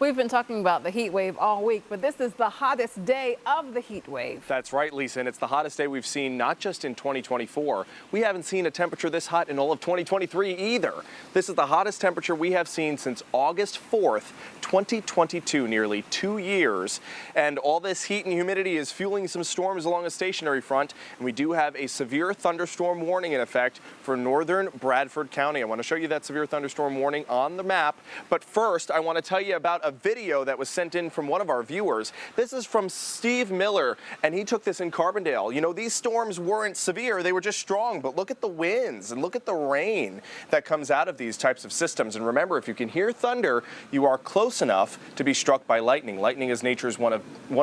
We've been talking about the heat wave all week, but this is the hottest day of the heat wave. That's right, Lisa, and it's the hottest day we've seen not just in 2024. We haven't seen a temperature this hot in all of 2023 either. This is the hottest temperature we have seen since August 4th, 2022, nearly 2 years. And all this heat and humidity is fueling some storms along a stationary front, and we do have a severe thunderstorm warning in effect for northern Bradford County. I want to show you that severe thunderstorm warning on the map, but first I want to tell you about a video that was sent in from one of our viewers. This is from Steve Miller, and he took this in Carbondale. You know, these storms weren't severe, they were just strong, but look at the winds and look at the rain that comes out of these types of systems. And remember, if you can hear thunder, you are close enough to be struck by lightning. Lightning is one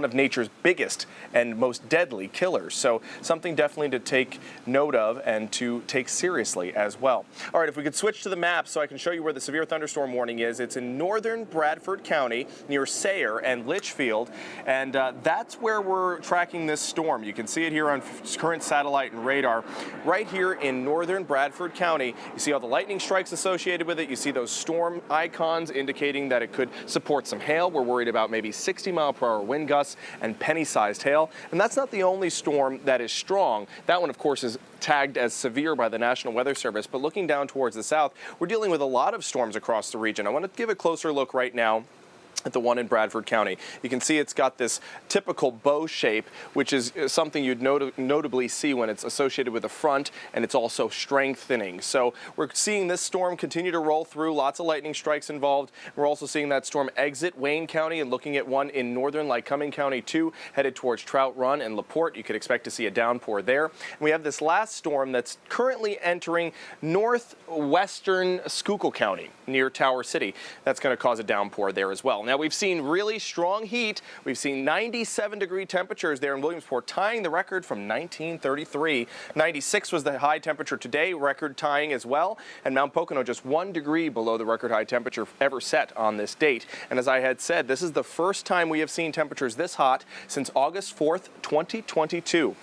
of nature's biggest and most deadly killers. So something definitely to take note of and to take seriously as well. All right, if we could switch to the map so I can show you where the severe thunderstorm warning is. It's in northern Bradford County near Sayre and Litchfield, and that's where we're tracking this storm. You can see it here on current satellite and radar. Right here in northern Bradford County, you see all the lightning strikes associated with it. You see those storm icons indicating that it could support some hail. We're worried about maybe 60-mile-per-hour wind gusts and penny-sized hail. And that's not the only storm that is strong. That one, of course, is tagged as severe by the National Weather Service. But looking down towards the south, we're dealing with a lot of storms across the region. I want to give a closer look right now at the one in Bradford County. You can see it's got this typical bow shape, which is something you'd notably see when it's associated with the front, and it's also strengthening. So we're seeing this storm continue to roll through, lots of lightning strikes involved. We're also seeing that storm exit Wayne County and looking at one in northern Lycoming County too, headed towards Trout Run and LaPorte. You could expect to see a downpour there. And we have this last storm that's currently entering northwestern Schuylkill County near Tower City. That's going to cause a downpour there as well. Now, we've seen really strong heat. We've seen 97-degree temperatures there in Williamsport, tying the record from 1933. 96 was the high temperature today, record tying as well. And Mount Pocono just 1 degree below the record high temperature ever set on this date. And as I had said, this is the first time we have seen temperatures this hot since August 4th, 2022.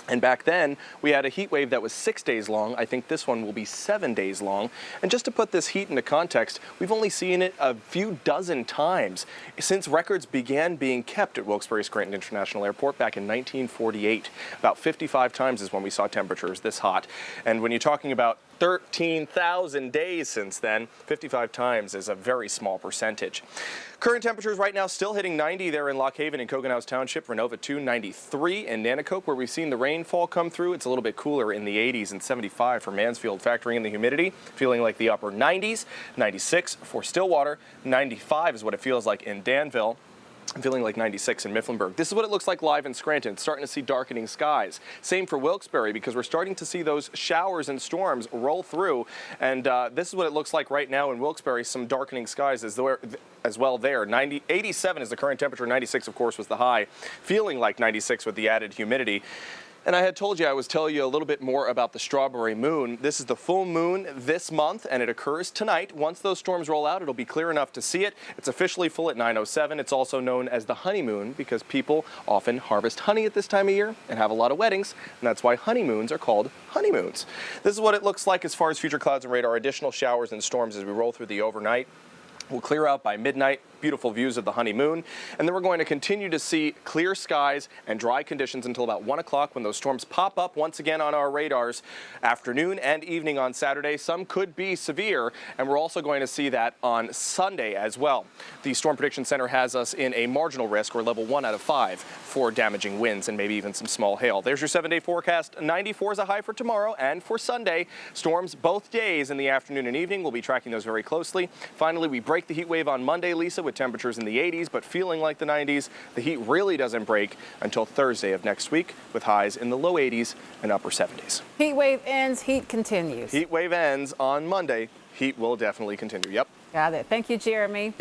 And back then, we had a heat wave that was 6 days long. I think this one will be 7 days long. And just to put this heat into context, we've only seen it a few dozen times since records began being kept at Wilkes-Barre-Scranton International Airport back in 1948. About 55 times is when we saw temperatures this hot. And when you're talking about 13,000 days since then, 55 times is a very small percentage. Current temperatures right now still hitting 90 there in Lock Haven and Coganhouse Township, Renova 2, 93 in Nanticoke, where we've seen the rainfall come through. It's a little bit cooler in the 80s and 75 for Mansfield, factoring in the humidity, feeling like the upper 90s, 96 for Stillwater, 95 is what it feels like in Danville. I'm feeling like 96 in Mifflinburg. This is what it looks like live in Scranton. Starting to see darkening skies. Same for Wilkes-Barre, because we're starting to see those showers and storms roll through. And this is what it looks like right now in Wilkes-Barre. Some darkening skies as well there. 87 is the current temperature. 96, of course, was the high. Feeling like 96 with the added humidity. And I had told you I was telling you a little bit more about the strawberry moon. This is the full moon this month, and it occurs tonight. Once those storms roll out, it'll be clear enough to see it. It's officially full at 9:07. It's also known as the honeymoon because people often harvest honey at this time of year and have a lot of weddings, and that's why honeymoons are called honeymoons. This is what it looks like as far as future clouds and radar. Additional showers and storms as we roll through the overnight. We'll clear out by midnight. Beautiful views of the honeymoon. And then we're going to continue to see clear skies and dry conditions until about 1 o'clock when those storms pop up once again on our radars. Afternoon and evening on Saturday. Some could be severe, and we're also going to see that on Sunday as well. The Storm Prediction Center has us in a marginal risk, or level 1 out of 5, for damaging winds and maybe even some small hail. There's your 7-day forecast. 94 is a high for tomorrow and for Sunday. Storms both days in the afternoon and evening. We'll be tracking those very closely. Finally, we break the heat wave on Monday, Lisa, with temperatures in the 80s, but feeling like the 90s. The heat really doesn't break until Thursday of next week, with highs in the low 80s and upper 70s. Heat wave ends, heat continues. Heat wave ends on Monday. Heat will definitely continue. Yep. Got it. Thank you, Jeremy.